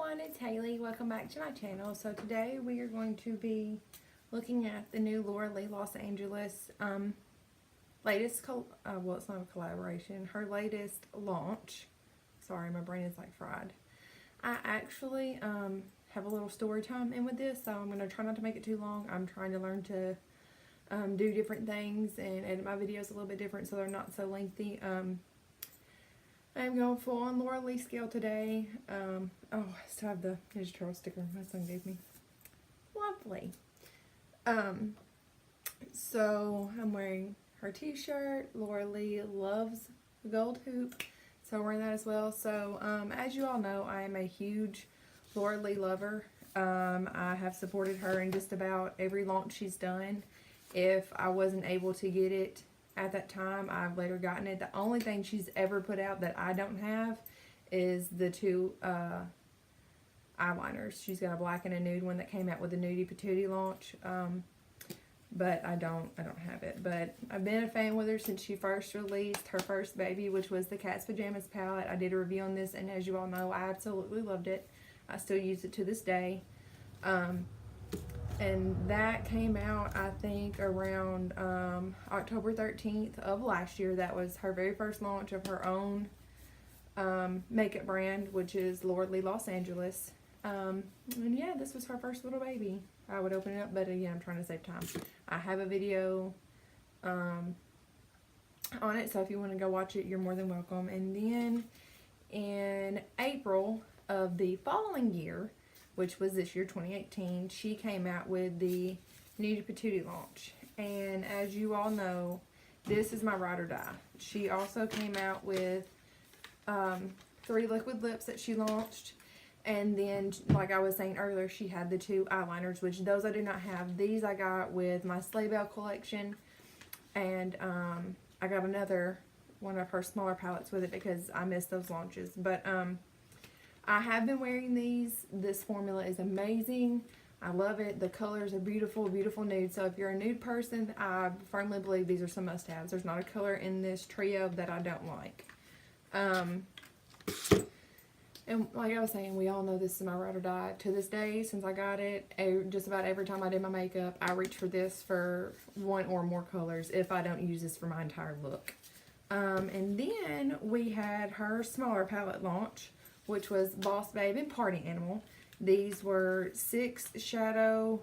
everyone, it's Haley. Welcome back to my channel. So today we are going to be looking at the new LauraLee LosAngeles latest, well, it's not a collaboration, her latest launch. Sorry, my brain is like fried. I actually have a little story time in with this, so I'm going to try not to make it too long. I'm trying to learn to do different things and edit my videos a little bit different so they're not so lengthy. I'm going full on LauraLee scale today. Oh, I still have the Ninja Turtle sticker my son gave me. Lovely. So I'm wearing her t-shirt. LauraLee loves gold hoop. So I'm wearing that as well. So as you all know, I am a huge LauraLee lover. I have supported her in just about every launch she's done. If I wasn't able to get it at that time, I've later gotten it. The only thing she's ever put out that I don't have is the two eyeliners. She's got a black and a nude one that came out with the Nudie Patootie launch, but I don't have it. But I've been a fan with her since she first released her first baby, which was the Cat's Pajamas palette. I did a review on this, and as you all know, I absolutely loved it. I still use it to this day. And that came out, I think, around October 13th of last year. That was her very first launch of her own makeup brand, which is LauraLee LosAngeles. And yeah, this was her first little baby. I would open it up, but again, I'm trying to save time. I have a video on it, so if you want to go watch it, you're more than welcome. And then in April of the following year, which was this year, 2018, she came out with the Nudie Patootie launch. And as you all know, this is my ride or die. She also came out with 3 liquid lips that she launched. And then, like I was saying earlier, she had the 2 eyeliners, which those I do not have. These I got with my Belle collection. And I got another one of her smaller palettes with it because I missed those launches. But I have been wearing these. This formula is amazing. I love it. The colors are beautiful, beautiful nude. So if you're a nude person, I firmly believe these are some must-haves. There's not a color in this trio that I don't like. And like I was saying, we all know this is my ride or die. To this day, since I got it, just about every time I did my makeup, I reach for this for 1 or more colors if I don't use this for my entire look. And then we had her smaller palette launch, which was Boss Babe and Party Animal. These were 6 shadow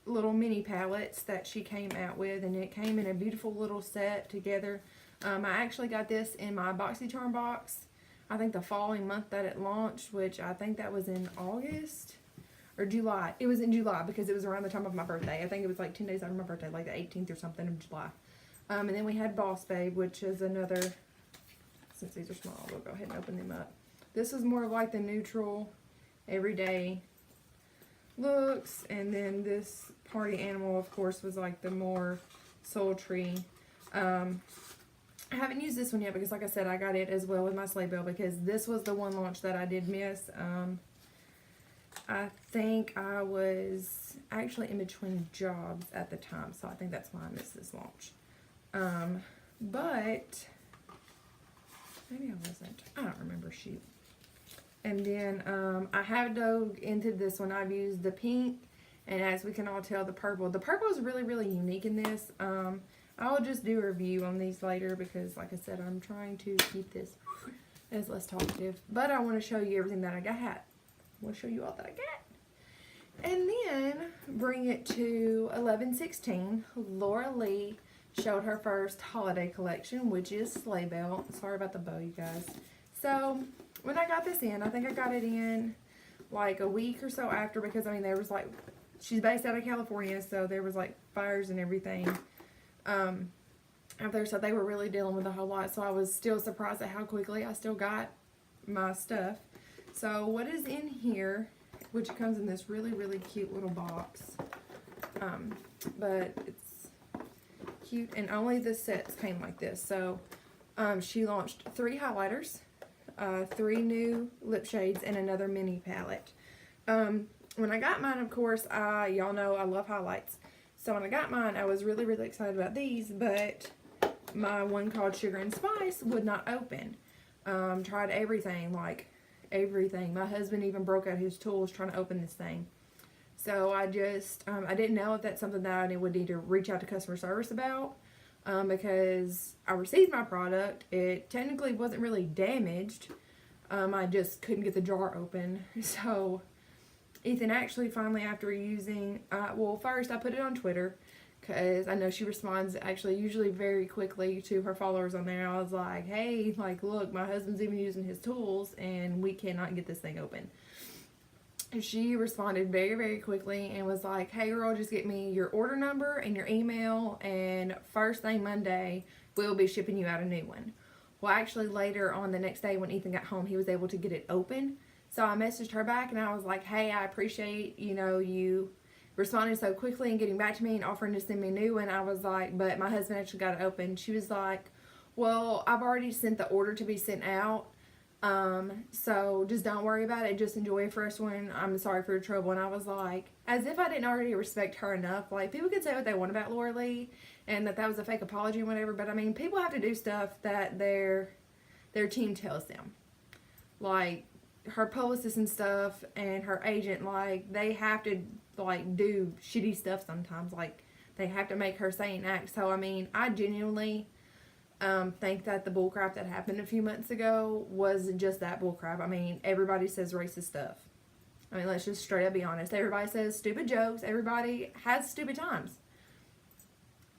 little mini palettes that she came out with, and it came in a beautiful little set together. I actually got this in my BoxyCharm box, I think the following month that it launched, which I think that was in August or July. It was in July because it was around the time of my birthday. I think it was like 10 days after my birthday, like the 18th or something of July. And then we had Boss Babe, which is another, since these are small, we'll go ahead and open them up. This is more like the neutral, everyday looks. And then this Party Animal, of course, was like the more sultry. I haven't used this one yet because, like I said, I got it as well with my Belle because this was the one launch that I did miss. I think I was actually in between jobs at the time, so I think that's why I missed this launch. But maybe I wasn't. I don't remember, shoot. And then I have dove into this one. I've used the pink, and as we can all tell, the purple. The purple is really, really unique in this. I'll just do a review on these later because, like I said, I'm trying to keep this as less talkative. But I want to show you everything that I got. I want to show you all that I got. And then bring it to 11/16. LauraLee showed her first holiday collection, which is Belle. Sorry about the bow, you guys. So when I got this in, I think I got it in like a week or so after because, I mean, there was like, she's based out of California, so there was like fires and everything out there, so they were really dealing with a whole lot. So I was still surprised at how quickly I still got my stuff. So what is in here, which comes in this really, really cute little box, but it's cute, and only the sets came like this. So she launched 3 highlighters, 3 new lip shades, and another mini palette. When I got mine, of course, y'all know I love highlights. So when I got mine, I was really, really excited about these, but my one called Sugar and Spice would not open. Tried everything, like everything. My husband even broke out his tools trying to open this thing. So I just, I didn't know if that's something that I would need to reach out to customer service about, because I received my product. It technically wasn't really damaged. I just couldn't get the jar open. So Ethan actually finally, after using, well, first I put it on Twitter, because I know she responds actually usually very quickly to her followers on there. I was like, hey, like, look, my husband's even using his tools and we cannot get this thing open. And she responded very, very quickly and was like, hey girl, just get me your order number and your email, and first thing Monday, we'll be shipping you out a new one. Well, actually later on the next day when Ethan got home, he was able to get it open. So I messaged her back and I was like, hey, I appreciate, you know, you responding so quickly and getting back to me and offering to send me a new one. I was like, but my husband actually got it open. She was like, well, I've already sent the order to be sent out. So just don't worry about it. Just enjoy a fresh one. I'm sorry for your trouble. And I was like, as if I didn't already respect her enough. Like, people can say what they want about LauraLee and that was a fake apology and whatever. But I mean, people have to do stuff that their team tells them. Like, her publicist and stuff and her agent, like, they have to, like, do shitty stuff sometimes. Like, they have to make her say and act. So, I mean, I genuinely think that the bullcrap that happened a few months ago was just that bullcrap. I mean, everybody says racist stuff. I mean, let's just straight up be honest. Everybody says stupid jokes. Everybody has stupid times.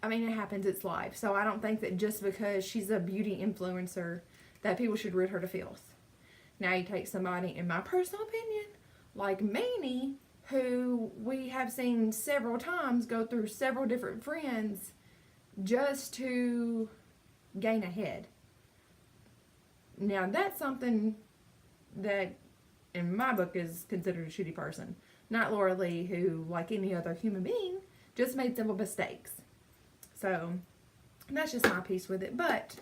I mean, it happens. It's life. So I don't think that just because she's a beauty influencer that people should rid her to filth. Now you take somebody, in my personal opinion, like Manny, who we have seen several times go through several different friends just to gain a head. Now that's something that in my book is considered a shitty person. Not LauraLee, who, like any other human being, just made simple mistakes. So that's just my piece with it. But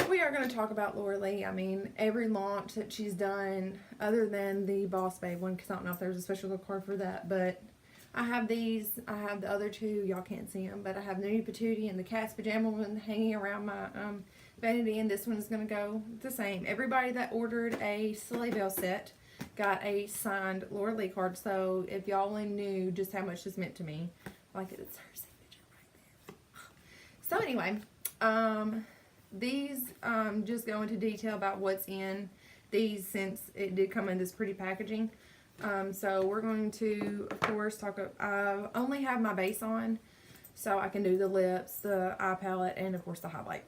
we are going to talk about LauraLee. I mean, every launch that she's done, other than the Boss Babe one, because I don't know if there's a special little card for that, but I have these. I have the other two. Y'all can't see them, but I have Nudie Patootie and the Cat's Pajama one hanging around my vanity, and this one is going to go the same. Everybody that ordered a Sleigh Belle set got a signed LauraLee card, so if y'all only knew just how much this meant to me, like, it's her signature right there. So anyway, these just go into detail about what's in these, since it did come in this pretty packaging. So we're going to, of course, I only have my base on, so I can do the lips, the eye palette, and of course the highlight.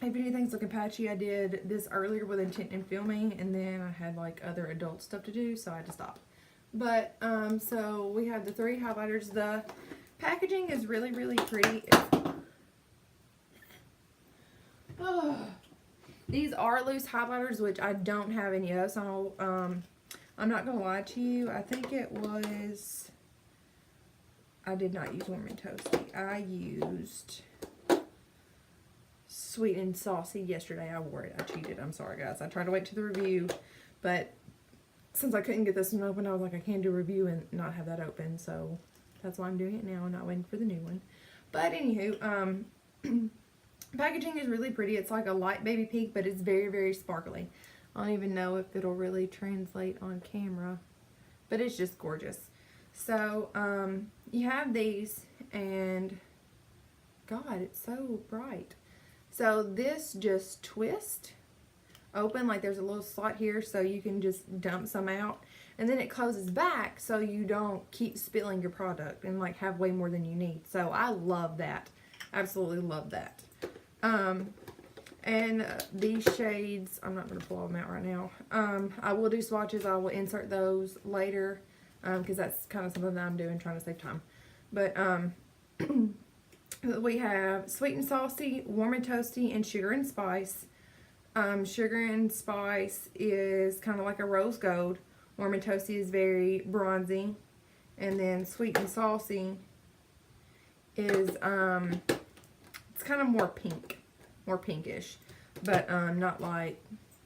If anything's looking patchy, I did this earlier with intent in filming, and then I had like other adult stuff to do, so I had to stop. But, so we have the 3 highlighters. The packaging is really, really pretty. These are loose highlighters, which I don't have any of, so I'm not going to lie to you. I think it was, I did not use Warm and Toasty. I used Sweet and Saucy yesterday. I wore it. I cheated. I'm sorry, guys. I tried to wait to the review, but since I couldn't get this one open, I was like, I can't do a review and not have that open, so that's why I'm doing it now, not waiting for the new one. But anywho, packaging is really pretty. It's like a light baby pink, but it's very, very sparkly. I don't even know if it'll really translate on camera, but it's just gorgeous. So, you have these, and God, it's so bright. So this just twists open, like there's a little slot here, so you can just dump some out, and then it closes back so you don't keep spilling your product and like have way more than you need. So I love that. Absolutely love that. And these shades, I'm not going to pull them out right now. I will do swatches. I will insert those later, because that's kind of something that I'm doing, trying to save time. But we have Sweet and Saucy, Warm and Toasty, and Sugar and Spice. Sugar and Spice is kind of like a rose gold. Warm and Toasty is very bronzy. And then Sweet and Saucy is, it's kind of more pink. More pinkish, but not like,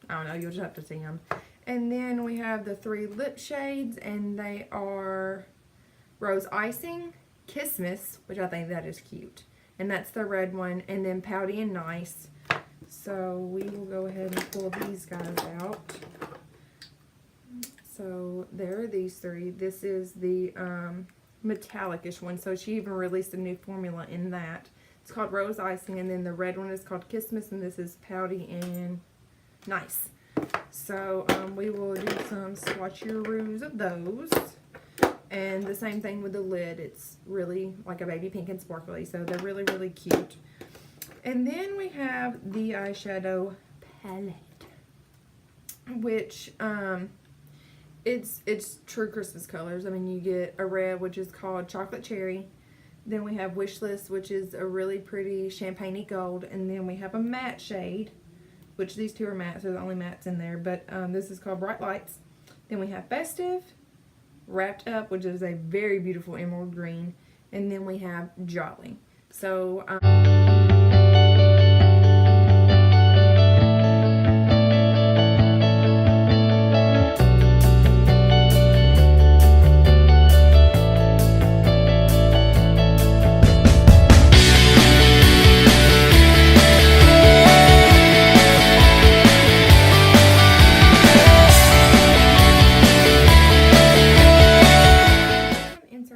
I don't know, you'll just have to see them. And then we have the 3 lip shades, and they are Rose Icing, Kissmas, which I think that is cute, and that's the red one, and then Pouty and Nice. So we will go ahead and pull these guys out. So there are these three. This is the metallic-ish one. So she even released a new formula in that. It's called Rose Icing, and then the red one is called Christmas, and this is Pouty and Nice. So we will do some swatcheroos of those. And the same thing with the lid. It's really like a baby pink and sparkly. So they're really, really cute. And then we have the eyeshadow palette, which it's true Christmas colors. I mean, you get a red, which is called Chocolate Cherry. Then we have Wish List, which is a really pretty champagne-y gold. And then we have a matte shade, which these two are mattes. They're the only mattes in there. But this is called Bright Lights. Then we have Festive, Wrapped Up, which is a very beautiful emerald green. And then we have Jolly. So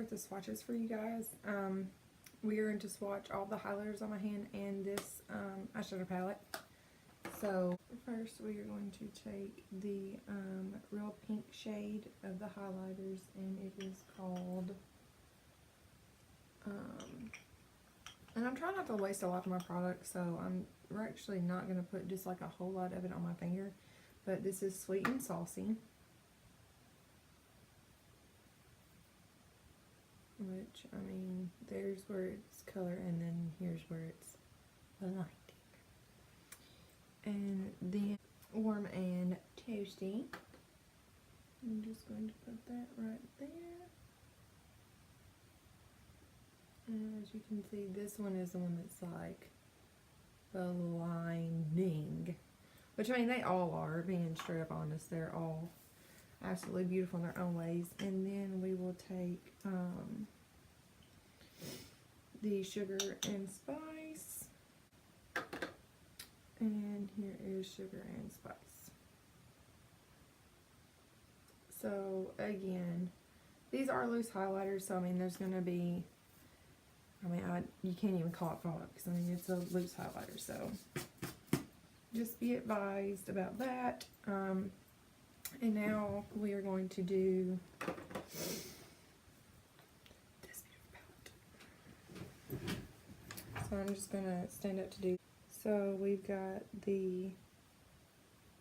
the swatches for you guys. We are going to swatch all the highlighters on my hand and this eyeshadow palette. So first we are going to take the real pink shade of the highlighters, and it is called and I'm trying not to waste a lot of my product, so we're actually not going to put just like a whole lot of it on my finger, but this is Sweet and Saucy. Which, I mean, there's where it's color, and then here's where it's lighting. And then Warm and Toasty. I'm just going to put that right there. And as you can see, this one is the one that's like blinding. Which, I mean, they all are, being straight up honest. They're all absolutely beautiful in their own ways. And then we will take the Sugar and Spice, and here is Sugar and Spice. So again, these are loose highlighters, so I mean there's going to be, I mean you can't even call it product because I mean it's a loose highlighter, so just be advised about that. And now we are going to do this beautiful palette. So I'm just going to stand up to do. So we've got the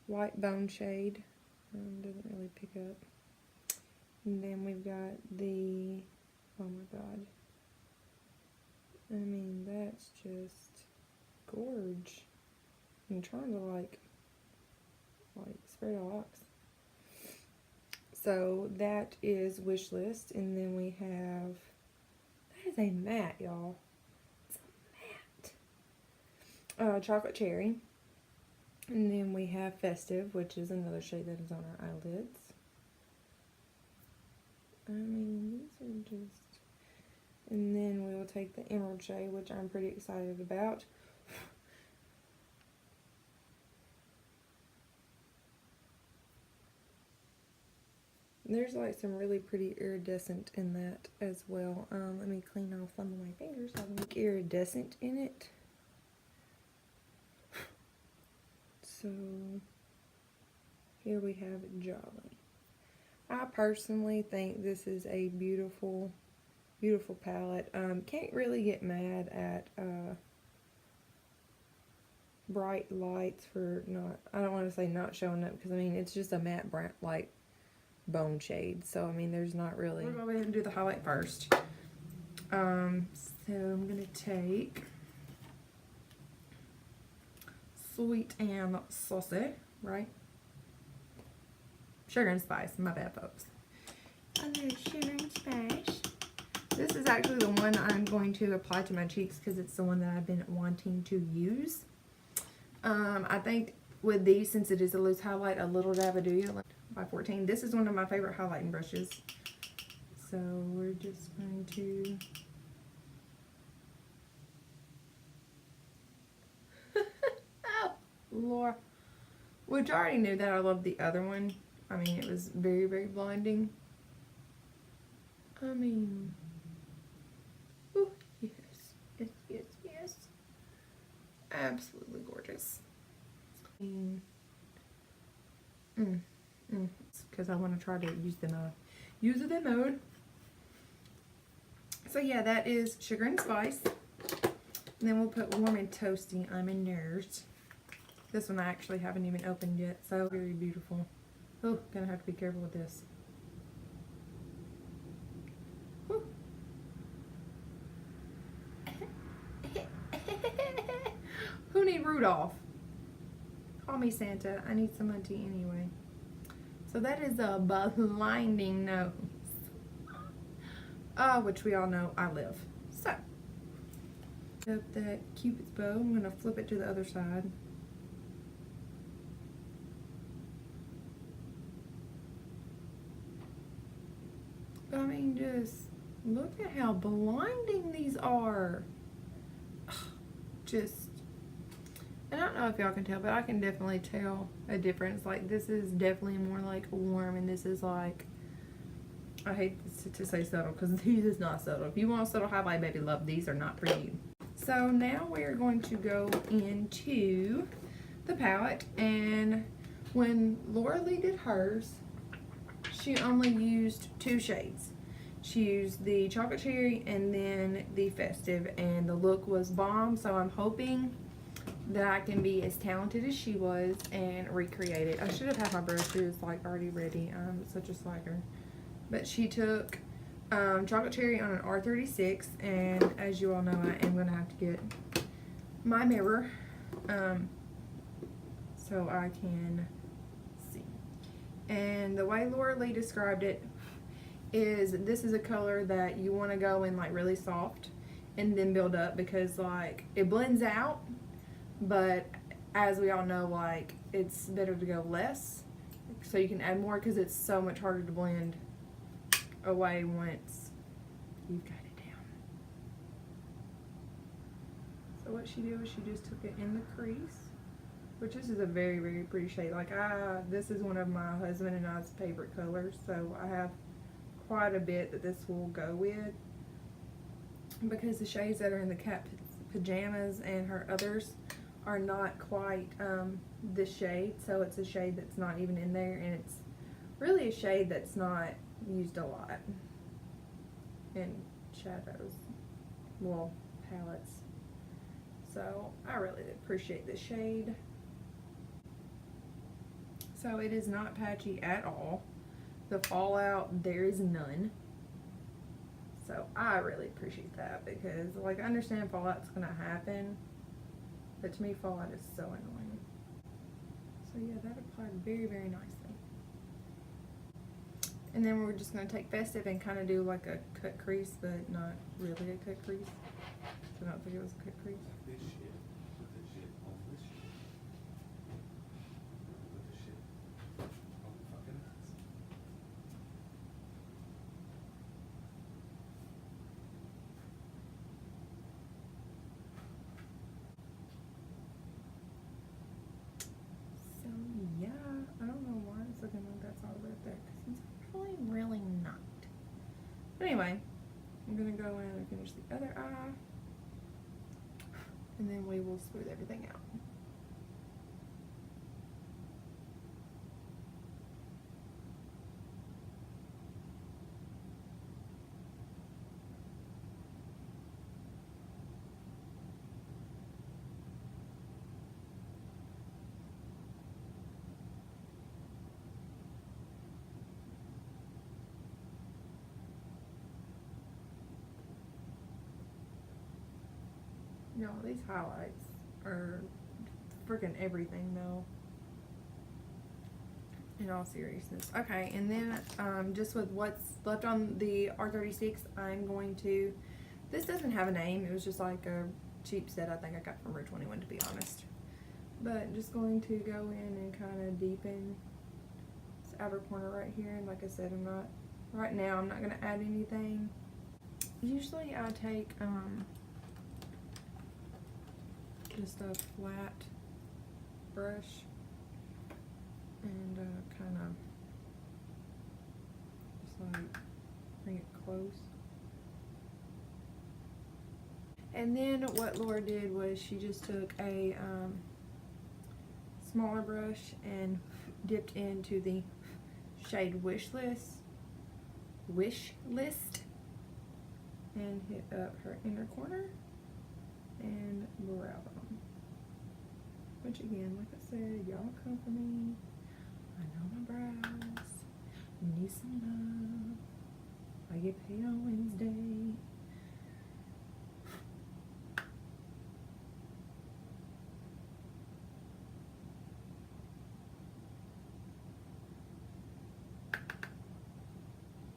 White Bone shade. Doesn't really pick up. And then we've got the, oh my god. I mean, that's just gorge. I'm trying to like spread out locks. So that is Wish List, and then we have, that is a matte, y'all. It's a matte. Chocolate Cherry. And then we have Festive, which is another shade that is on our eyelids. I mean, these are just, and then we will take the Emerald shade, which I'm pretty excited about. There's like some really pretty iridescent in that as well. Let me clean off some of my fingers so I can make iridescent in it. So here we have Jolly. I personally think this is a beautiful, beautiful palette. Can't really get mad at bright lights for not, I don't want to say not showing up, because I mean it's just a matte brown, like bone shade, so I mean there's not really. We're going to go ahead and do the highlight first. So I'm going to take Sweet and Saucy, right? Sugar and Spice, my bad folks. I love Sugar and Spice. This is actually the one I'm going to apply to my cheeks because it's the one that I've been wanting to use. I think with these, since it is a loose highlight, a little dab of Dew by 14. This is one of my favorite highlighting brushes. So we're just going to oh, Laura. Which I already knew that I love the other one. I mean, it was very, very blinding. I mean, ooh, yes, yes, yes, yes. Absolutely gorgeous. Because I want to try to use the mode. So yeah, that is sugar and spice. And then we'll put warm and toasty almonds. This one I actually haven't even opened yet, so very beautiful. Oh, gonna have to be careful with this. Whew. Who need Rudolph? Call me Santa. I need someone to anyway. So that is a blinding nose. Which we all know I live. So, up that Cupid's bow. I'm gonna flip it to the other side. But I mean, just look at how blinding these are. Just, and I don't know if y'all can tell, but I can definitely tell a difference. Like, this is definitely more like warm, and this is like, I hate to say subtle, because these is not subtle. If you want a subtle highlight, baby love, these are not for you. So now we're going to go into the palette, and when LauraLee did hers, she only used 2 shades. She used the chocolate cherry and then the festive, and the look was bomb. So I'm hoping that I can be as talented as she was and recreate it. I should have had my brushes like already ready. I'm such a slacker. But she took chocolate cherry on an R36, and as you all know, I am gonna have to get my mirror so I can see. And the way LauraLee described it is, this is a color that you want to go in like really soft and then build up, because like it blends out, but as we all know, like it's better to go less so you can add more, because it's so much harder to blend away once you've got it down. So what she did was she just took it in the crease, which this is a very, very pretty shade. Like this is one of my husband and I's favorite colors, so I have quite a bit that this will go with, because the shades that are in the cat pajamas and her others are not quite this shade. So it's a shade that's not even in there, and it's really a shade that's not used a lot in shadows, well, palettes. So I really appreciate this shade. So it is not patchy at all. The fallout, there is none. So I really appreciate that, because like I understand fallout's gonna happen, but to me fallout is so annoying. So yeah, that applied very, very nicely. And then we're just gonna take festive and kind of do like a cut crease, but not really a cut crease. So I don't think it was a cut crease. This shit, put this shit on this shit. Put this shit on the fucking eyes. So yeah, I don't know why it's looking like that's all red there, because it's really, really not. But anyway, I'm gonna go in and finish the other eye, and then we will smooth everything out. No, these highlights are freaking everything though, in all seriousness. Okay, and then just with what's left on the R36, I'm going to, this doesn't have a name, it was just like a cheap set I think I got from Rue 21, to be honest. But just going to go in and kind of deepen this outer corner right here. And like I said, right now I'm not going to add anything. Usually I take just a flat brush and kind of shadows. And then what Laura did was she just took a smaller brush and dipped into the shade Wish List and hit up her inner corner and brow bone. Which again, like I said, y'all come for me. I know my brows need some love. I get paid on Wednesday.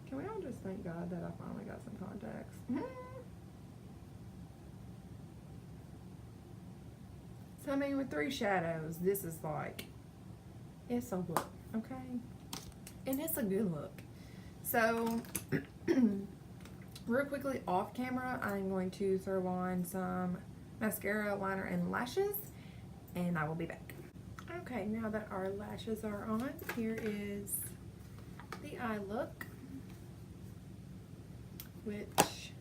Can we all just thank God that I finally got some contacts? So I mean, with 3 shadows, this is like, it's a look, okay? And it's a good look. So, real quickly off camera, I'm going to throw on some mascara, liner, and lashes, and I will be back. Okay, now that our lashes are on, here is the eye look, which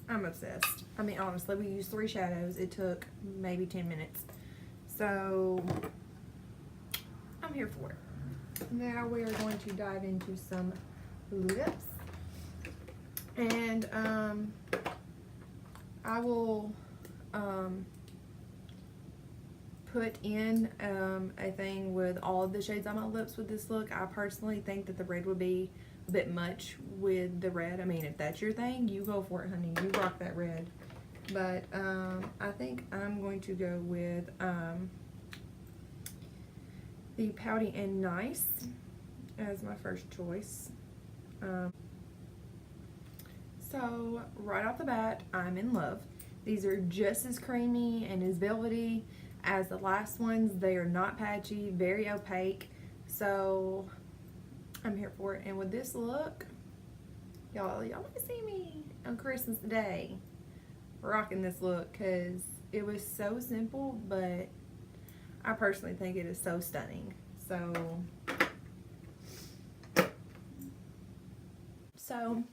I'm obsessed. I mean, honestly, we used 3 shadows. It took maybe 10 minutes. So, I'm here for it. Now we are going to dive into some lips. And I will put in a thing with all of the shades on my lips with this look. I personally think that the red would be a bit much with the red. I mean, if that's your thing, you go for it, honey. You rock that red. But I think I'm going to go with the Pouty and Nice as my first choice. So right off the bat, I'm in love. These are just as creamy and as velvety as the last ones. They are not patchy, very opaque. So I'm here for it. And with this look, y'all might see me on Christmas Day rocking this look because it was so simple, but I personally think it is so stunning. So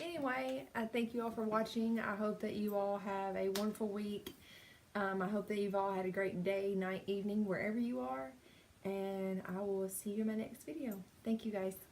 anyway, I thank you all for watching. I hope that you all have a wonderful week. I hope that you've all had a great day, night, evening, wherever you are. And I will see you in my next video. Thank you guys.